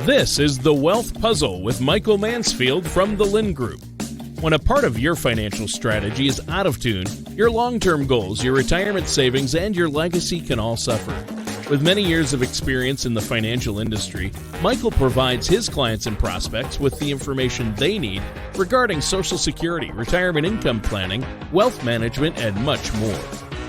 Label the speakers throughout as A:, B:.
A: This is The Wealth Puzzle with Michael Mansfield from the Lynn Group. When a part of your financial strategy is out of tune, your long-term goals, your retirement savings, and your legacy can all suffer. With many years of experience in the financial industry, Michael provides his clients and prospects with the information they need regarding Social Security, retirement income planning, wealth management, and much more.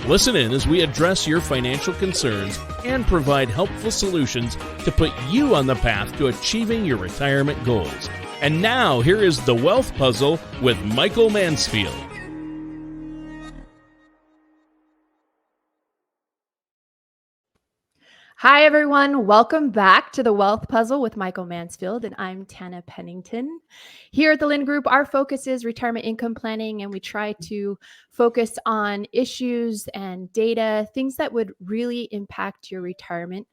A: Listen in as we address your financial concerns and provide helpful solutions to put you on the path to achieving your retirement goals. And now, here is The Wealth Puzzle with Michael Mansfield.
B: Hi, everyone. Welcome back to The Wealth Puzzle with Michael Mansfield, and I'm Tana Pennington. Here at the Lynn Group, our focus is retirement income planning, and we try to focus on issues and data, things that would really impact your retirement.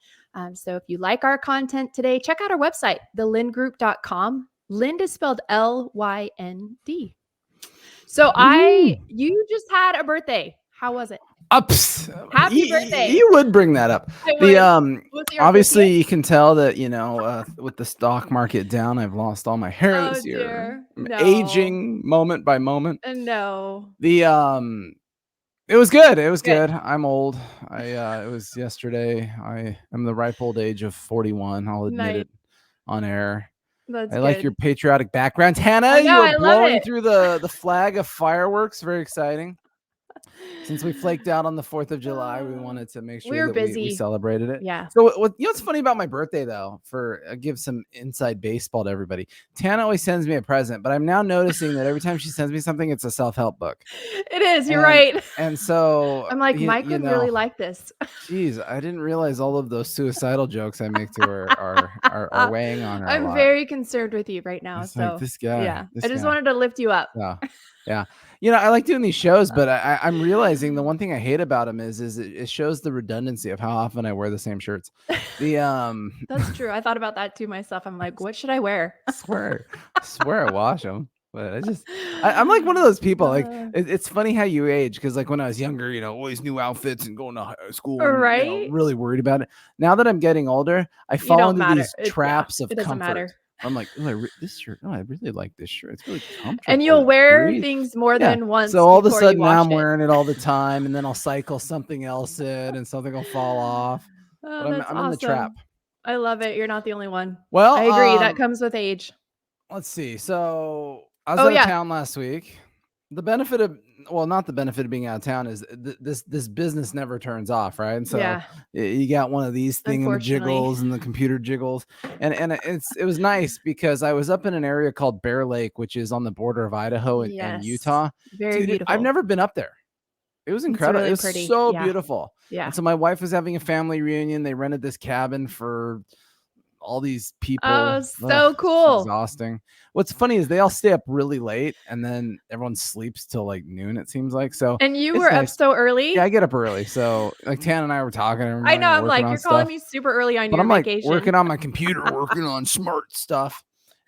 B: So if you like our content today, check out our website, thelynngroup.com. Lynd is spelled L-Y-N-D. So you just had a birthday. How was it? Happy birthday.
C: You would bring that up. Obviously
B: birthday?
C: You can tell that, with the stock market down, I've lost all my hair this year.
B: Dear. No.
C: Aging moment by moment.
B: No.
C: It was good. It was good. I'm old. It was yesterday. I am the ripe old age of 41. I'll admit it on air.
B: That's
C: like
B: good.
C: your patriotic background. Hannah, you were blowing through the flag of fireworks. Very exciting. Since we flaked out on the 4th of July, we wanted to make sure we celebrated it.
B: Yeah.
C: So what's funny about my birthday, though, give some inside baseball to everybody. Tana always sends me a present, but I'm now noticing that every time she sends me something, it's a self-help book.
B: It is. You're right.
C: And so
B: I'm like, Mike would really like this.
C: Geez, I didn't realize all of those suicidal jokes I make to her are weighing on her.
B: I'm very concerned with you right now.
C: It's like, this guy.
B: Yeah. I just wanted to lift you up.
C: Yeah. I like doing these shows, but I'm realizing the one thing I hate about them is it shows the redundancy of how often I wear the same shirts.
B: That's true. I thought about that too myself. I'm like, what should I wear?
C: I swear I wash them, but I'm like one of those people. Like it's funny how you age, because like when I was younger, always new outfits and going to high school,
B: right?
C: And, really worried about it. Now that I'm getting older, I fall into these traps of comfort. Matter. I'm like, this shirt. Oh, I really like this shirt. It's really comfortable.
B: And you'll wear things more than once.
C: So all of a sudden now I'm wearing it all the time, and then I'll cycle something else in, and something will fall off.
B: Oh,
C: but I'm in the trap.
B: I love it. You're not the only one.
C: Well,
B: I agree. That comes with age.
C: Let's see. So I was out of town last week. Not the benefit of being out of town is this business never turns off, right? And so you got one of these jiggles and the computer jiggles, and it was nice because I was up in an area called Bear Lake, which is on the border of Idaho and Utah.
B: Very beautiful.
C: I've never been up there. It was incredible. It was pretty. So beautiful.
B: Yeah.
C: And so my wife was having a family reunion. They rented this cabin for all these people.
B: Oh, so cool.
C: It's exhausting. What's funny is they all stay up really late, and then everyone sleeps till like noon, it seems like. So
B: and you were up so early?
C: Yeah, I get up early. So like Tan and I were talking.
B: I know. I'm like, you're calling me super early on your vacation.
C: Like working on my computer, working on smart stuff.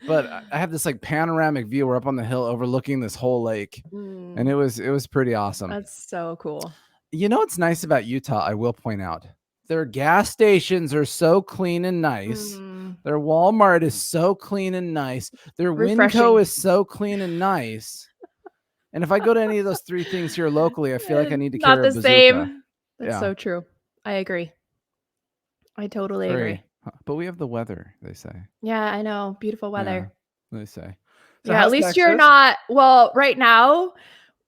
C: But I have this like panoramic view. We're up on the hill overlooking this whole lake, and it was pretty awesome.
B: That's so cool.
C: What's nice about Utah, I will point out. Their gas stations are so clean and nice. Their Walmart is so clean and nice. Their Winco is so clean and nice. And if I go to any of those three things here locally, I feel like I need to carry a bazooka.
B: Not the same. That's so true. I agree. I totally agree.
C: But we have the weather, they say.
B: Yeah, I know. Beautiful weather.
C: Yeah, they say. So
B: at least you're not. Well, right now,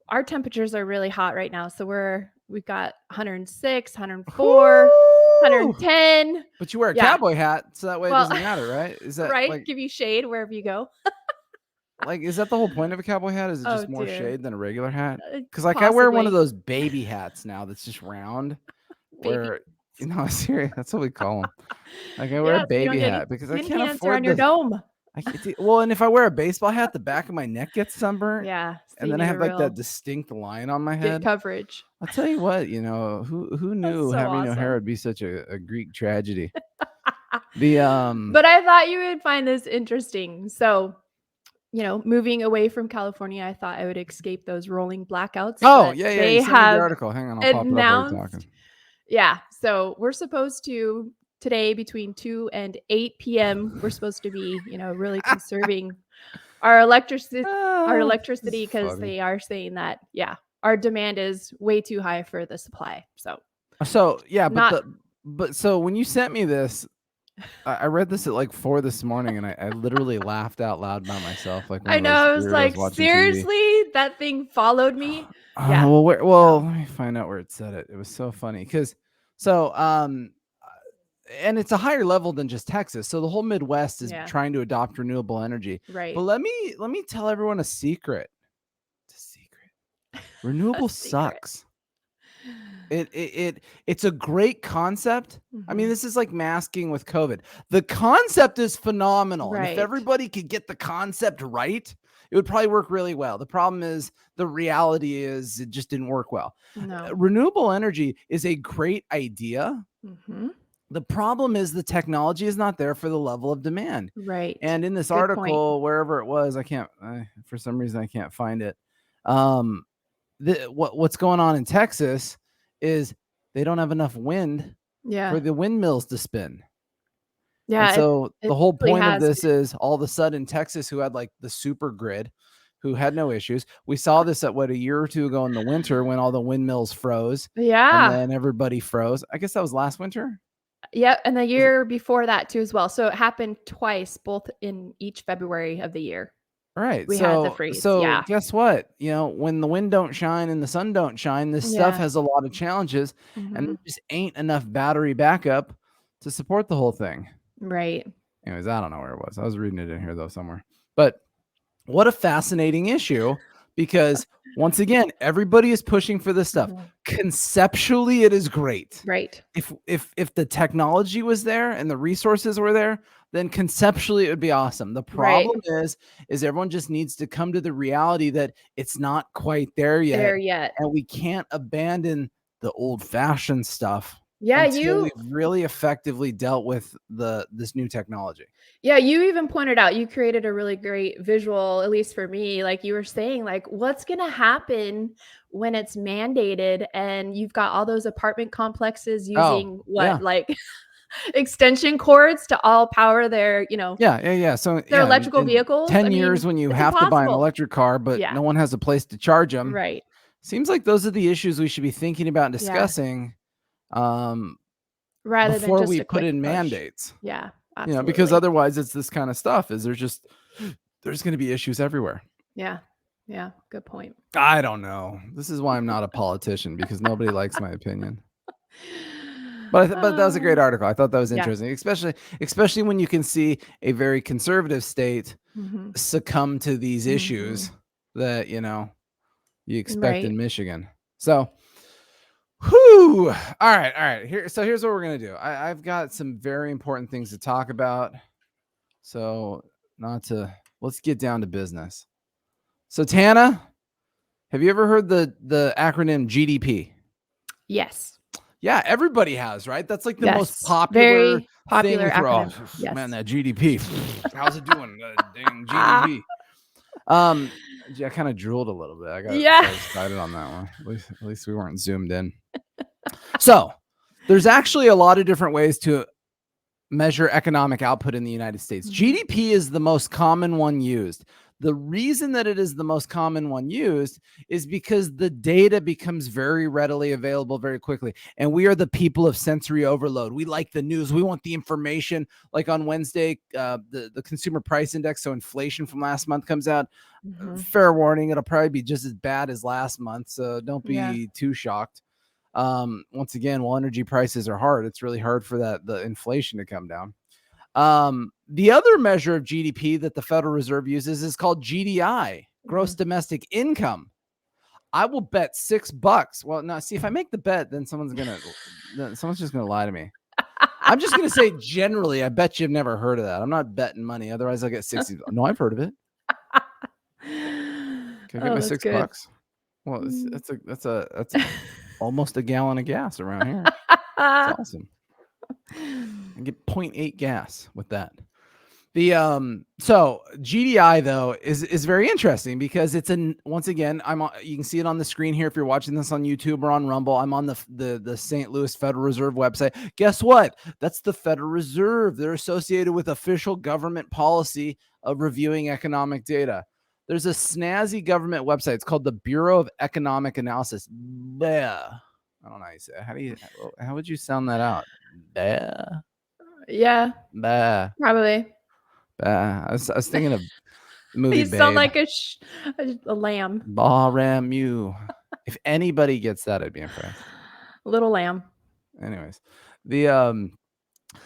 B: our temperatures are really hot right now. So we've got 106, 104. 110.
C: But you wear a cowboy hat, so that way it doesn't matter, right? Is that
B: right? Give you shade wherever you go.
C: Is that the whole point of a cowboy hat? Is it just more shade than a regular hat? Because I wear one of those baby hats now that's just round. Where serious, that's what we call them. Like I wear a baby hat because I can't afford
B: your dome.
C: And if I wear a baseball hat, the back of my neck gets sunburned.
B: Yeah.
C: And then I have like that distinct line on my head.
B: Good coverage.
C: I'll tell you what, who knew having no hair would be such a Greek tragedy. But
B: I thought you would find this interesting. So, moving away from California, I thought I would escape those rolling blackouts.
C: Oh, yeah.
B: They
C: have the article. Hang on, I'll pop it up while you're talking.
B: Yeah. So we're supposed to today between 2 and 8 p.m. We're supposed to be, really conserving our electricity because they are saying that, our demand is way too high for the supply.
C: So yeah, but so when you sent me this, I read this at like 4 this morning, and I literally laughed out loud by myself. Like
B: I know, I was like, seriously, that thing followed me.
C: Yeah. Let me find out where it said it. It was so funny because and it's a higher level than just Texas. So the whole Midwest is trying to adopt renewable energy.
B: Right.
C: But let me tell everyone a secret. It's a secret. Renewable sucks. It's a great concept. I mean, this is like masking with COVID. The concept is phenomenal. Right. And if everybody could get the concept right, it would probably work really well. The problem is the reality is it just didn't work well.
B: No.
C: Renewable energy is a great idea. The problem is the technology is not there for the level of demand.
B: Right.
C: And in this article, wherever it was, for some reason, I can't find it. What's going on in Texas is they don't have enough wind for the windmills to spin. Yeah. And so the whole point of this is all of a sudden Texas, who had like the super grid, who had no issues. We saw this at a year or two ago in the winter when all the windmills froze.
B: Yeah.
C: And then everybody froze. I guess that was last winter.
B: Yep. And the year before that too as well. So it happened twice, both in each February of the year.
C: Right.
B: We had the freeze.
C: So guess what? When the wind don't shine and the sun don't shine, this stuff has a lot of challenges, and there just ain't enough battery backup to support the whole thing.
B: Right.
C: Anyways, I don't know where it was. I was reading it in here though somewhere. But what a fascinating issue, because once again, everybody is pushing for this stuff. Conceptually, it is great.
B: Right.
C: If the technology was there and the resources were there, then conceptually it would be awesome. The problem is everyone just needs to come to the reality that it's not quite there yet. And we can't abandon the old-fashioned stuff.
B: Yeah,
C: until we've really effectively dealt with this new technology.
B: Yeah, you even pointed out, you created a really great visual, at least for me, like you were saying, like what's going to happen when it's mandated and you've got all those apartment complexes using like extension cords to all power their,
C: So
B: their electrical vehicles.
C: 10 years when you have to buy an electric car, but no one has a place to charge them.
B: Right.
C: Seems like those are the issues we should be thinking about and discussing.
B: Rather
C: before
B: than just
C: we put in mandates.
B: Yeah, absolutely.
C: Because otherwise it's this kind of stuff there's going to be issues everywhere.
B: Yeah, good point.
C: I don't know. This is why I'm not a politician, because nobody likes my opinion. But that was a great article. I thought that was interesting, especially when you can see a very conservative state succumb to these issues that you expect in Michigan. So whew. All right. Here's what we're gonna do. I've got some very important things to talk about. So let's get down to business. So Tana, have you ever heard the acronym GDP?
B: Yes.
C: Yeah, everybody has, right? That's like the most popular
B: acronym.
C: Man, that GDP. How's it doing? Dang GDP. I kind of drooled a little bit. I got so excited on that one. At least we weren't zoomed in. So there's actually a lot of different ways to measure economic output in the United States. GDP is the most common one used. The reason that it is the most common one used is because the data becomes very readily available very quickly. And we are the people of sensory overload. We like the news. We want the information. Like on Wednesday, the consumer price index, so inflation from last month, comes out. Fair warning, it'll probably be just as bad as last month. So don't be too shocked. Once again, while energy prices are hard, it's really hard for the inflation to come down. The other measure of GDP that the Federal Reserve uses is called GDI, gross domestic income. I will bet $6. Well, no, see, if I make the bet, then someone's just gonna lie to me. I'm just gonna say generally, I bet you've never heard of that. I'm not betting money, otherwise I'll get 60. No, I've heard of it. Can I get my $6? Well, that's almost a gallon of gas around here. That's awesome. I get 0.8 gas with that. So GDI though is very interesting because it's once again, you can see it on the screen here if you're watching this on YouTube or on Rumble. I'm on the St. Louis Federal Reserve website. Guess what? That's the Federal Reserve. They're associated with official government policy of reviewing economic data. There's a snazzy government website. It's called the Bureau of Economic Analysis. Bleh. I don't know how you say it. How would you sound that out? Bleh.
B: Yeah.
C: Bleh.
B: Probably.
C: I was thinking of the movie.
B: You sound like a lamb.
C: Bah-ram you. If anybody gets that, I'd be impressed.
B: Little lamb.
C: Anyways,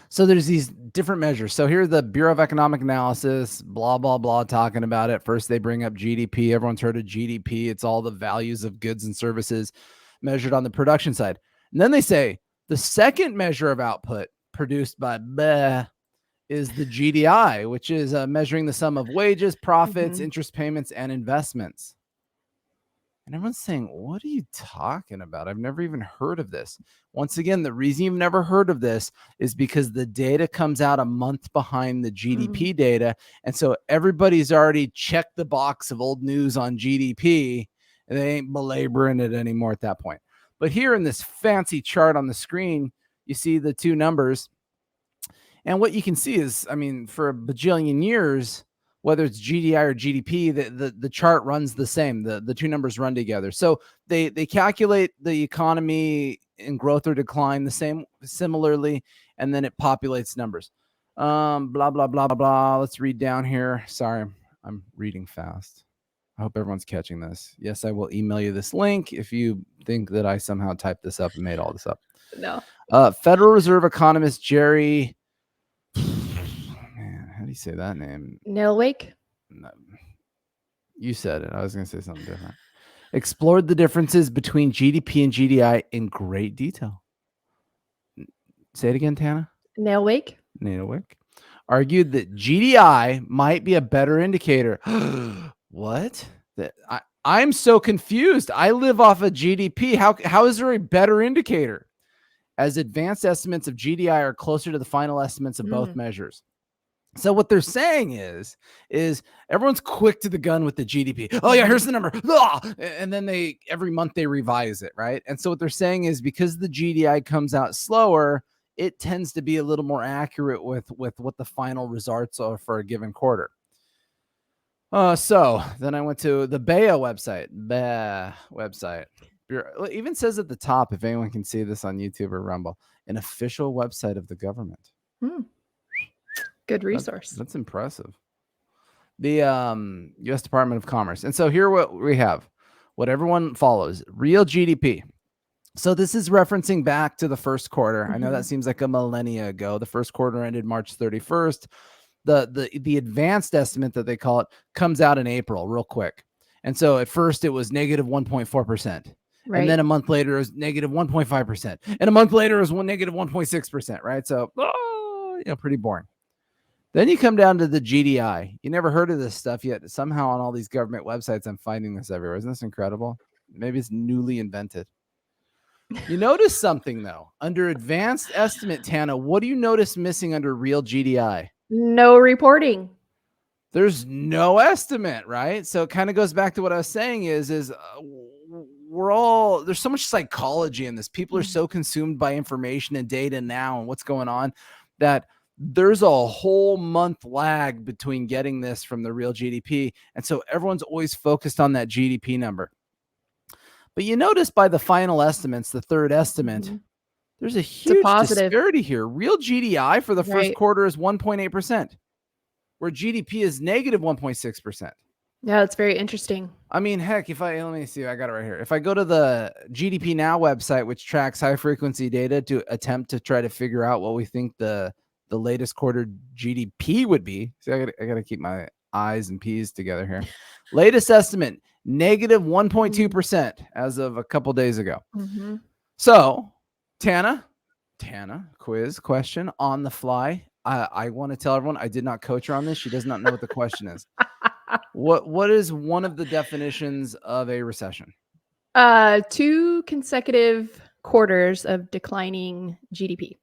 C: so there's these different measures. So here's the Bureau of Economic Analysis, blah, blah, blah, talking about it. First, they bring up GDP. Everyone's heard of GDP. It's all the values of goods and services measured on the production side. And then they say the second measure of output produced by is the GDI, which is measuring the sum of wages, profits, interest payments, and investments. And everyone's saying, what are you talking about? I've never even heard of this. Once again, the reason you've never heard of this is because the data comes out a month behind the GDP data. And so everybody's already checked the box of old news on GDP, and they ain't belaboring it anymore at that point. But here in this fancy chart on the screen, you see the two numbers. And what you can see is, I mean, for a bajillion years, whether it's GDI or GDP, the chart runs the same. The two numbers run together. So they calculate the economy in growth or decline similarly, and then it populates numbers. Blah, blah, blah, blah, blah. Let's read down here. Sorry, I'm reading fast. I hope everyone's catching this. Yes, I will email you this link if you think that I somehow typed this up and made all this up.
B: No.
C: Federal Reserve economist Jerry... How do you say that name?
B: Nailwake?
C: No. You said it. I was going to say something different. Explored the differences between GDP and GDI in great detail. Say it again, Tana.
B: Nailwake.
C: Argued that GDI might be a better indicator. What? I'm so confused. I live off of GDP. How is there a better indicator? As advanced estimates of GDI are closer to the final estimates of both measures. So what they're saying is everyone's quick to the gun with the GDP. Oh yeah, here's the number. And then every month they revise it, right? And so what they're saying is because the GDI comes out slower, it tends to be a little more accurate with what the final results are for a given quarter. So then I went to the BEA website. It even says at the top, if anyone can see this on YouTube or Rumble, an official website of the government.
B: Good resource.
C: That's impressive. The U.S. Department of Commerce. And so here what we have, what everyone follows, real GDP. So this is referencing back to the first quarter. I know that seems like a millennia ago. The first quarter ended March 31st. The advanced estimate that they call it comes out in April real quick. And so at first it was negative 1.4%. Right. And then a month later it was negative 1.5%. And a month later it was negative 1.6%. Right. So, pretty boring. Then you come down to the GDI. You never heard of this stuff yet. Somehow on all these government websites, I'm finding this everywhere. Isn't this incredible? Maybe it's newly invented. You notice something, though. Under advanced estimate, Tana, what do you notice missing under real GDI?
B: No reporting.
C: There's no estimate, right? So it kind of goes back to what I was saying is there's so much psychology in this. People are so consumed by information and data now and what's going on that there's a whole month lag between getting this from the real GDP. And so everyone's always focused on that GDP number. But you notice by the final estimates, the third estimate, there's a huge disparity here. Real GDI for the first quarter is 1.8%, where GDP is negative 1.6%.
B: Yeah, it's very interesting.
C: I mean, heck, let me see, I got it right here. If I go to the GDP Now website, which tracks high frequency data to attempt to try to figure out what we think the latest quarter GDP would be. See, I got to keep my I's and P's together here. Latest estimate, negative 1.2% as of a couple days ago. So, Tana, quiz question on the fly. I want to tell everyone I did not coach her on this. She does not know what the question is. What is one of the definitions of a recession?
B: 2 consecutive quarters of declining GDP.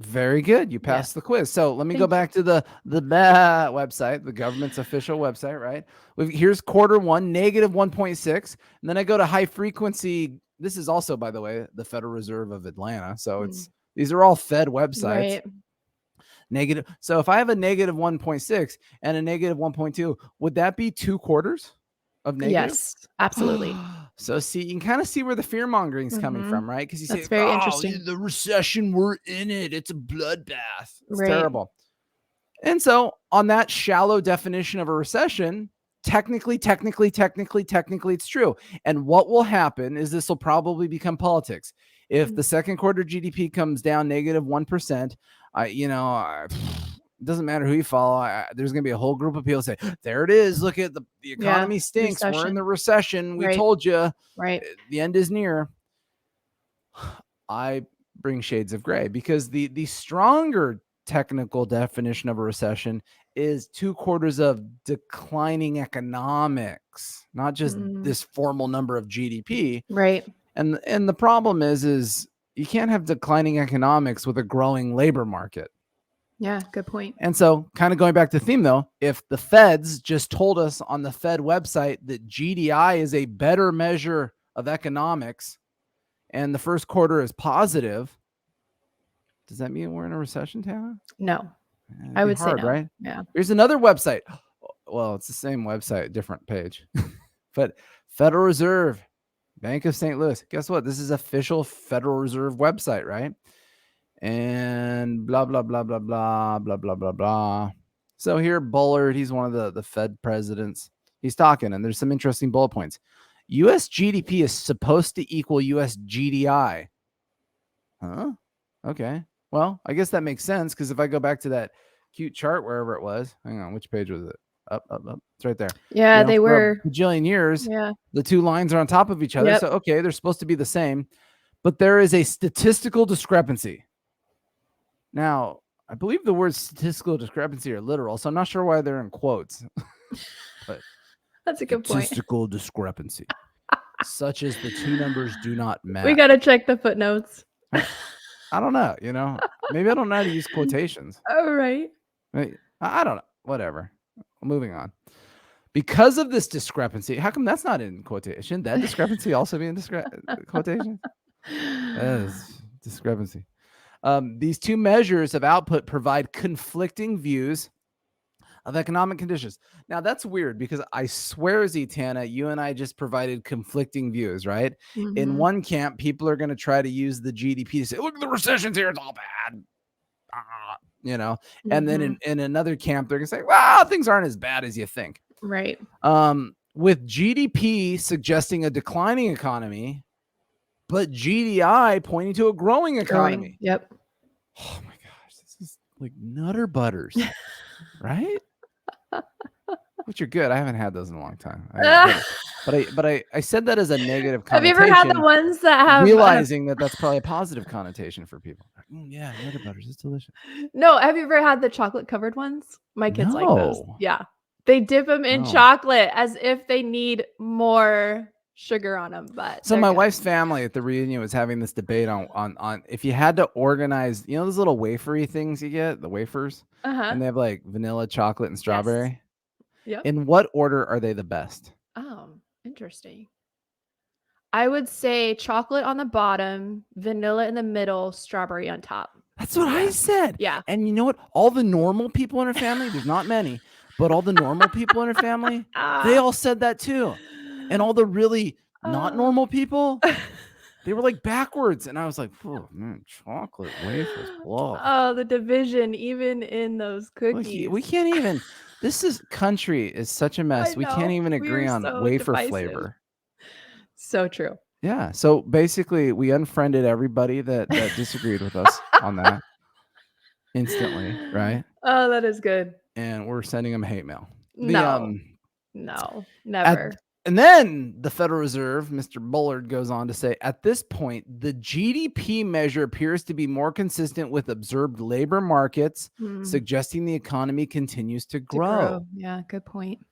C: Very good. You passed the quiz. So let me go back to the website, the government's official website, right? Here's quarter one, negative 1.6. And then I go to high frequency. This is also, by the way, the Federal Reserve of Atlanta. So these are all Fed websites.
B: Right.
C: Negative. So if I have a negative 1.6 and a negative 1.2, would that be 2 quarters of negative?
B: Yes, absolutely.
C: So see, you can kind of see where the fear mongering is coming from, right? Because you say,
B: very interesting.
C: The recession, we're in it. It's a bloodbath. It's terrible. And so on that shallow definition of a recession, technically, it's true. And what will happen is this will probably become politics. If the second quarter GDP comes down negative 1%, it doesn't matter who you follow. There's going to be a whole group of people say, there it is. Look at the economy stinks. Recession. We're in the recession. We told you.
B: Right.
C: The end is near. I bring shades of gray because the stronger technical definition of a recession is 2 quarters of declining economics, not just this formal number of GDP.
B: Right.
C: And the problem is you can't have declining economics with a growing labor market.
B: Yeah, good point.
C: And so kind of going back to the theme, though, if the feds just told us on the Fed website that GDI is a better measure of economics and the first quarter is positive, does that mean we're in a recession, Tana?
B: No, I would say no.
C: Right?
B: Yeah.
C: Here's another website. Well, it's the same website, different page. But Federal Reserve, Bank of St. Louis. Guess what? This is official Federal Reserve website, right? And blah, blah, blah, blah, blah, blah, blah, blah, blah. So here, Bullard, he's one of the Fed presidents. He's talking, and there's some interesting bullet points. U.S. GDP is supposed to equal U.S. GDI. Huh? Okay. Well, I guess that makes sense because if I go back to that cute chart, wherever it was, hang on, which page was it? Up. It's right there.
B: Yeah, they were.
C: For a bajillion years,
B: yeah.
C: The 2 lines are on top of each other. Yep. So, okay, they're supposed to be the same, but there is a statistical discrepancy. Now, I believe the words statistical discrepancy are literal, so I'm not sure why they're in quotes. But
B: that's a good point.
C: Statistical discrepancy, such as the 2 numbers do not match.
B: We got to check the footnotes.
C: I don't know. Maybe I don't know how to use quotations.
B: All right.
C: I don't know. Whatever. Moving on. Because of this discrepancy, how come that's not in quotation? That discrepancy also be in quotation? Discrepancy. These 2 measures of output provide conflicting views of economic conditions. Now, that's weird because I swear, Zitana, you and I just provided conflicting views, right? In one camp, people are going to try to use the GDP to say, look, the recession's here, it's all bad. And then in another camp, they're going to say, well, things aren't as bad as you think.
B: Right.
C: With GDP suggesting a declining economy, but GDI pointing to a growing economy.
B: Yep.
C: Oh my gosh, this is like Nutter Butters, right? Which are good. I haven't had those in a long time. But I said that as a negative connotation.
B: Have you ever had the ones that have
C: realizing that that's probably a positive connotation for people? Yeah, Nutter Butters, it's delicious.
B: No, have you ever had the chocolate covered ones? My kids like those. Yeah, they dip them in chocolate as if they need more sugar on them. But
C: so my wife's family at the reunion was having this debate on if you had to organize, those little wafery things you get, the wafers, and they have like vanilla, chocolate, and strawberry.
B: Yes. Yep.
C: In what order are they the best?
B: Oh, interesting. I would say chocolate on the bottom, vanilla in the middle, strawberry on top.
C: That's what I said.
B: Yeah.
C: And you know what? All the normal people in her family, there's not many, but all the normal people in her family, they all said that too. And all the really not normal people, they were like backwards. And I was like, oh, man, chocolate wafers. Blah.
B: Oh, the division, even in those cookies.
C: We can't even. This country is such a mess. We can't even agree on wafer flavor.
B: So true.
C: Yeah. So basically, we unfriended everybody that disagreed with us on that instantly, right?
B: Oh, that is good.
C: And we're sending them hate mail.
B: No, never.
C: And then the Federal Reserve, Mr. Bullard, goes on to say, at this point, the GDP measure appears to be more consistent with observed labor markets, suggesting the economy continues to grow.
B: Yeah, good point.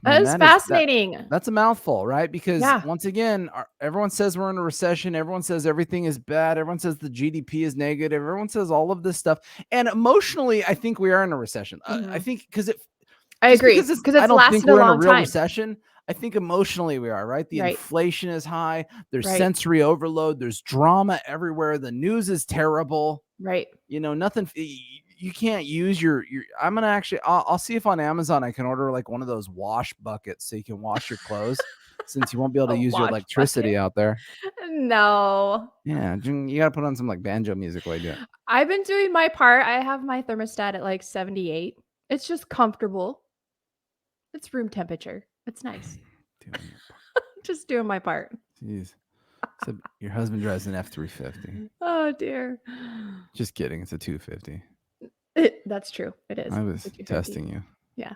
B: That is fascinating.
C: That's a mouthful, right? Because once again, everyone says we're in a recession. Everyone says everything is bad. Everyone says the GDP is negative. Everyone says all of this stuff. And emotionally, I think we are in a recession. I think
B: I agree. Because it's lasted a long time.
C: Recession. I think emotionally we are, right? The inflation is high. There's sensory overload. There's drama everywhere. The news is terrible.
B: Right.
C: Nothing. You can't use your I'm gonna actually I'll see if on Amazon I can order like one of those wash buckets so you can wash your clothes since you won't be able to use your electricity out there.
B: No.
C: Yeah, you gotta put on some like banjo music while you do it.
B: I've been doing my part. I have my thermostat at like 78. It's just comfortable. It's room temperature. It's nice. Just doing my part.
C: Jeez. So your husband drives an F-350.
B: Oh dear.
C: Just kidding. It's a 250.
B: That's true. It is.
C: I was testing you.
B: Yeah.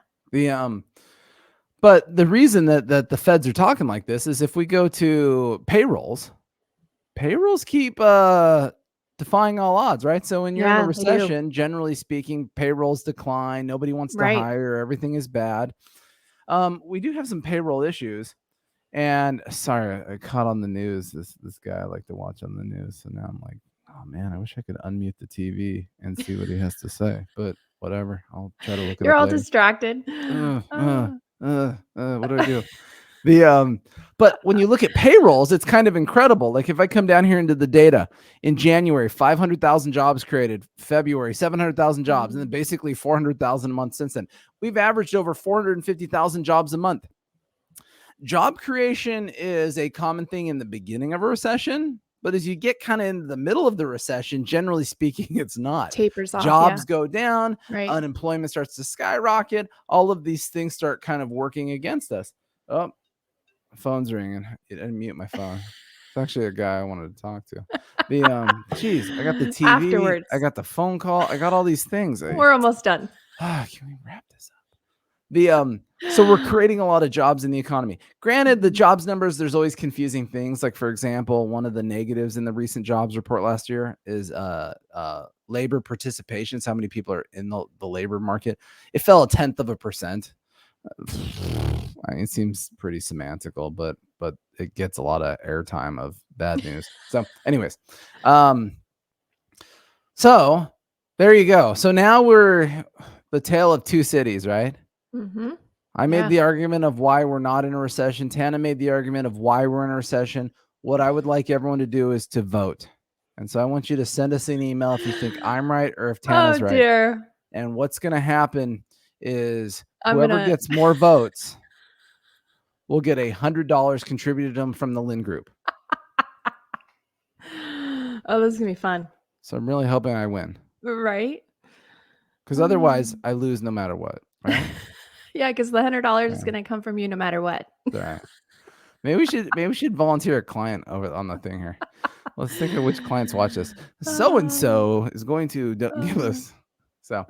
C: But the reason that the feds are talking like this is if we go to payrolls keep defying all odds, right? So when you're in a recession, generally speaking, payrolls decline. Nobody wants to hire. Everything is bad. We do have some payroll issues. And sorry, I caught on the news this guy I like to watch on the news. So now I'm like, oh man, I wish I could unmute the TV and see what he has to say. But whatever, I'll try to look at it.
B: You're all distracted.
C: What do I do? But when you look at payrolls, it's kind of incredible. Like if I come down here into the data in January, 500,000 jobs created, February, 700,000 jobs, and then basically 400,000 a month since then. We've averaged over 450,000 jobs a month. Job creation is a common thing in the beginning of a recession, but as you get kind of in the middle of the recession, generally speaking, it's not.
B: Tapers off.
C: Jobs go down, unemployment starts to skyrocket. All of these things start kind of working against us. Oh, my phone's ringing. I didn't mute my phone. It's actually a guy I wanted to talk to. Geez, I got the TV.
B: Afterwards.
C: I got the phone call. I got all these things.
B: We're almost done.
C: Can we wrap this up? So we're creating a lot of jobs in the economy. Granted, the jobs numbers, there's always confusing things. Like, for example, one of the negatives in the recent jobs report last year is labor participation. So how many people are in the labor market? It fell 0.1%. I mean, it seems pretty semantical, but it gets a lot of airtime of bad news. So anyways, so there you go. So now we're the tale of two cities, right?
B: Mm-hmm.
C: I made the argument of why we're not in a recession. Tana made the argument of why we're in a recession. What I would like everyone to do is to vote. And so I want you to send us an email if you think I'm right or if Tana's right.
B: Dear.
C: And what's going to happen is whoever gets more votes will get $100 contributed to them from the Lynn Group.
B: Oh, this is going to be fun.
C: So I'm really hoping I win.
B: Right.
C: Because otherwise I lose no matter what. Right?
B: Yeah, because the $100 is going to come from you no matter what.
C: All right. Maybe we should volunteer a client over on the thing here. Let's think of which clients watch this. So-and-so is going to give us. So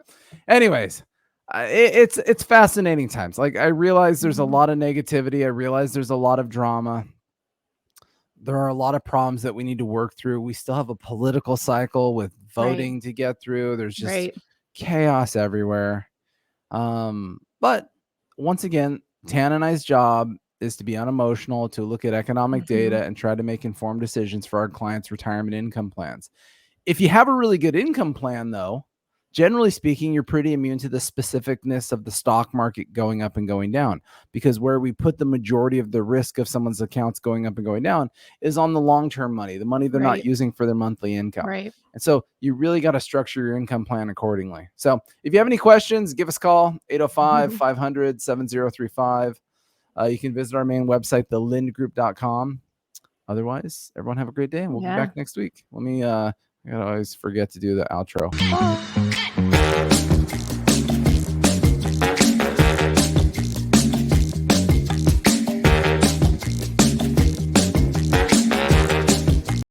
C: anyways, it's fascinating times. Like I realize there's a lot of negativity. I realize there's a lot of drama. There are a lot of problems that we need to work through. We still have a political cycle with voting to get through. There's just chaos everywhere. But once again, Tana and I's job is to be unemotional, to look at economic data and try to make informed decisions for our clients' retirement income plans. If you have a really good income plan, though, generally speaking, you're pretty immune to the specificness of the stock market going up and going down, because where we put the majority of the risk of someone's accounts going up and going down is on the long-term money, the money they're not using for their monthly income.
B: Right. And
C: so you really got to structure your income plan accordingly. So if you have any questions, give us a call, 805-500-7035. You can visit our main website, thelindgroup.com. Otherwise, everyone have a great day, and we'll be back next week. I gotta always forget to do the outro.